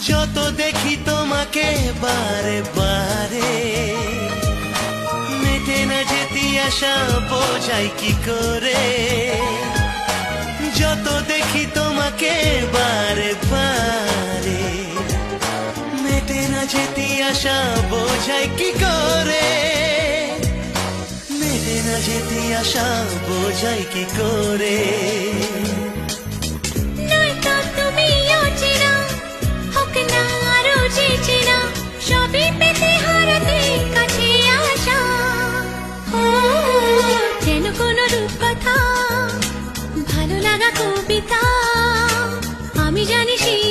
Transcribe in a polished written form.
যত দেখি তোমাকে বারে বারে, মেটে না যেতে আসা বোঝাই কি করে। যত দেখি তোমাকে বারে বারে, মেটে না যেতে আসা বোঝাই কি করে। মেটে না যেতে আসা বোঝাই কি করে। সবই পেতে হারাতে কাছে আসা, যেন কোনো রূপকথা, ভালো লাগা কবিতা। আমি জানি সেই